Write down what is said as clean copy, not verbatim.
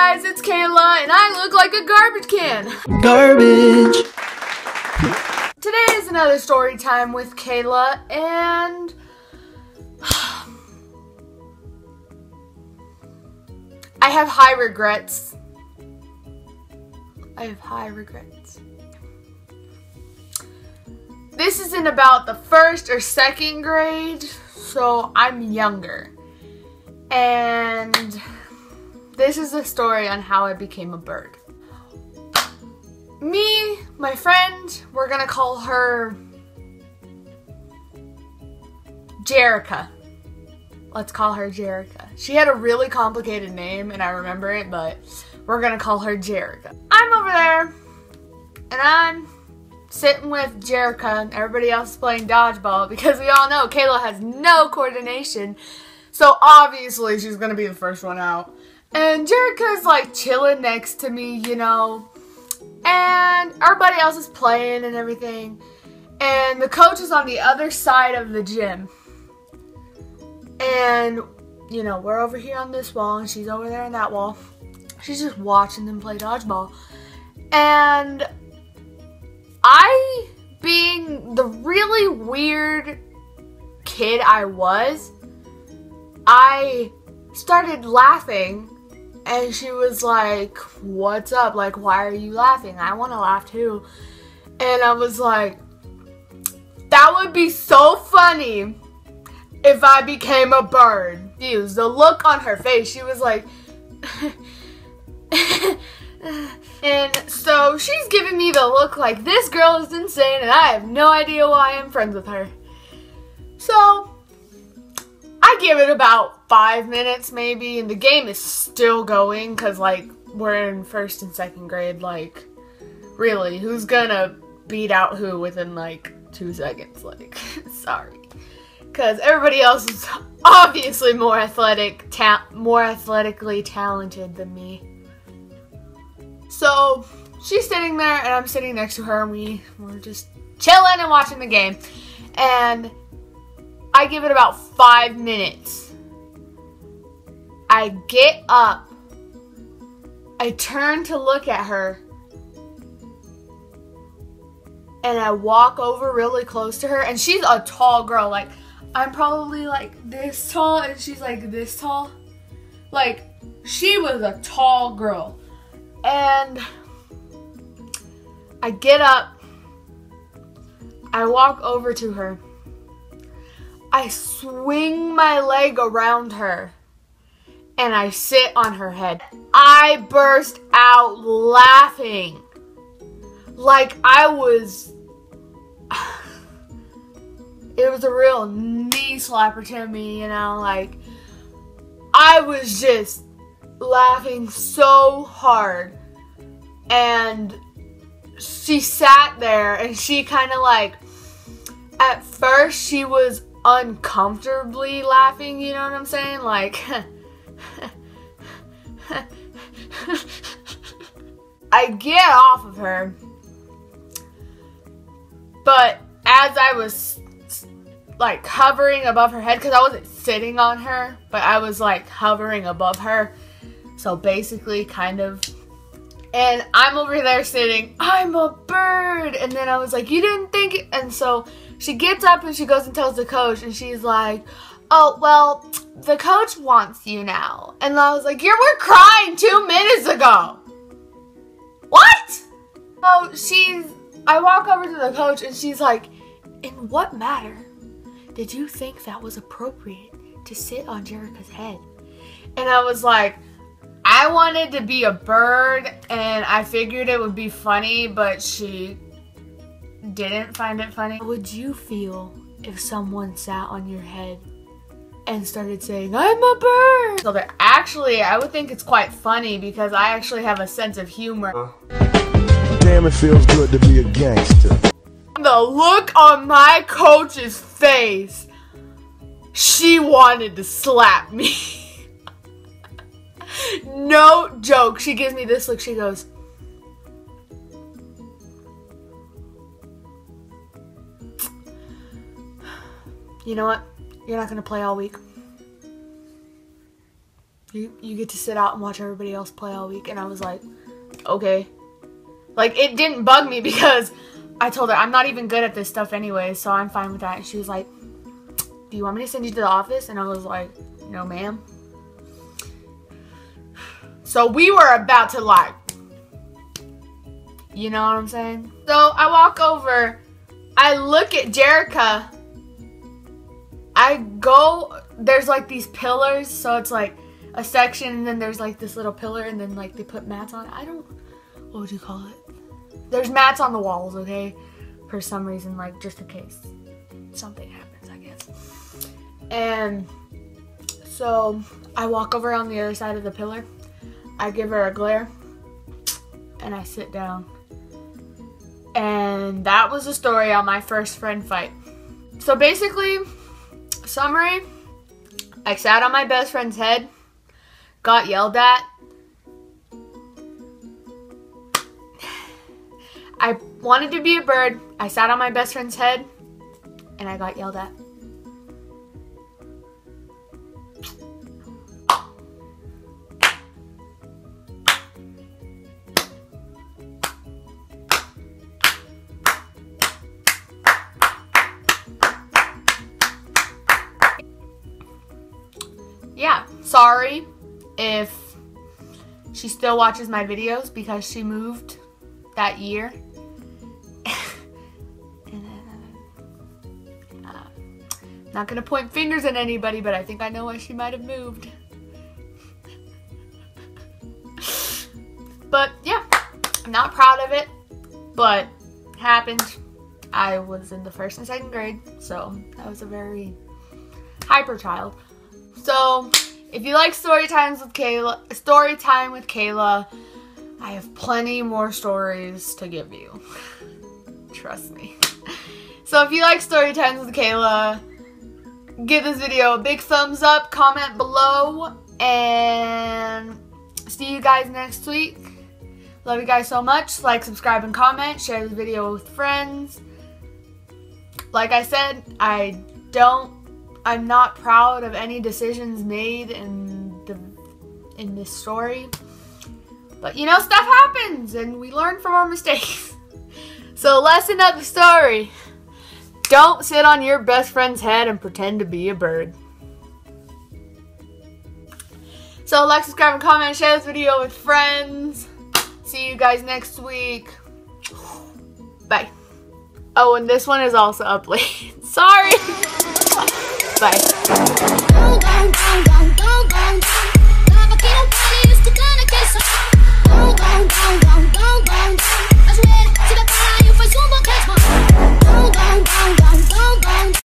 guys, it's Kayla, and I look like a garbage can. Garbage. Today is another story time with Kayla, and I have high regrets. This isn't about the first or second grade, so I'm younger. And this is a story on how I became a bird. Me, my friend, we're gonna call her Jerica. Let's call her Jerica. She had a really complicated name and I remember it, but we're gonna call her Jerica. I'm over there and I'm sitting with Jerica and everybody else is playing dodgeball because we all know Kayla has no coordination. So obviously she's gonna be the first one out. And Jerica's like chilling next to me, you know. And everybody else is playing and everything. And the coach is on the other side of the gym. And, you know, we're over here on this wall and she's over there on that wall. She's just watching them play dodgeball. And I, being the really weird kid I was, I started laughing. And she was like, what's up? Like, why are you laughing? I want to laugh too. And I was like, that would be so funny if I became a bird. The look on her face, she was like, and so she's giving me the look like this girl is insane and I have no idea why I'm friends with her. So I give it about 5 minutes maybe, and the game is still going because, like, we're in first and second grade. Like, really, who's gonna beat out who within, like, 2 seconds? Like, sorry. Because everybody else is obviously more athletically talented than me. So, she's sitting there, and I'm sitting next to her, and we're just chilling and watching the game. And I give it about 5 minutes. I get up. I turn to look at her. And I walk over really close to her. And she's a tall girl. Like, I'm probably like this tall and she's like this tall. Like, she was a tall girl. And I get up. I walk over to her. I swing my leg around her and I sit on her head. I burst out laughing like I was, it was a real knee slapper to me, you know, like I was just laughing so hard. And she sat there and she kind of like, at first she was uncomfortably laughing, you know what I'm saying? Like, I get off of her, but as I was like hovering above her head, because I wasn't sitting on her, but I was like hovering above her, so basically kind of, and I'm over there sitting, I'm a bird, and then I was like, you didn't think it, and so she gets up and she goes and tells the coach, and she's like, oh, well, the coach wants you now. And I was like, you were crying 2 minutes ago. What? So I walk over to the coach and she's like, in what matter did you think that was appropriate to sit on Jerica's head? And I was like, I wanted to be a bird and I figured it would be funny, but she didn't find it funny. How would you feel if someone sat on your head and started saying, I'm a bird? So that actually, I would think it's quite funny because I actually have a sense of humor. Damn, it feels good to be a gangster. The look on my coach's face, she wanted to slap me. No joke. She gives me this look. She goes, you know what? You're not going to play all week. you get to sit out and watch everybody else play all week. And I was like, okay. Like, it didn't bug me because I told her I'm not even good at this stuff anyway, so I'm fine with that. And she was like, do you want me to send you to the office? And I was like, no, ma'am. So we were about to, like, you know what I'm saying? So I walk over, I look at Jerica, I go, there's like these pillars, so it's like a section, and then there's like this little pillar, and then like they put mats on it. What would you call it? There's mats on the walls, okay? For some reason, like just in case something happens, I guess. And so I walk over on the other side of the pillar, I give her a glare, and I sit down. And that was the story on my first friend fight. So basically, summary, I sat on my best friend's head, got yelled at. I wanted to be a bird. I sat on my best friend's head, and I got yelled at. Yeah, sorry if she still watches my videos because she moved that year. Not gonna point fingers at anybody, but I think I know why she might have moved. But yeah, I'm not proud of it, but it happened. I was in the 1st and 2nd grade, so I was a very hyper child. So, if you like story time with Kayla, I have plenty more stories to give you. Trust me. So, if you like story times with Kayla, give this video a big thumbs up, comment below, and see you guys next week. Love you guys so much. Like, subscribe, and comment. Share this video with friends. Like I said, I'm not proud of any decisions made in this story. But you know, stuff happens and we learn from our mistakes. So lesson of the story. Don't sit on your best friend's head and pretend to be a bird. So like, subscribe, and comment, share this video with friends. See you guys next week. Bye. Oh, and this one is also up late. Sorry. Bye.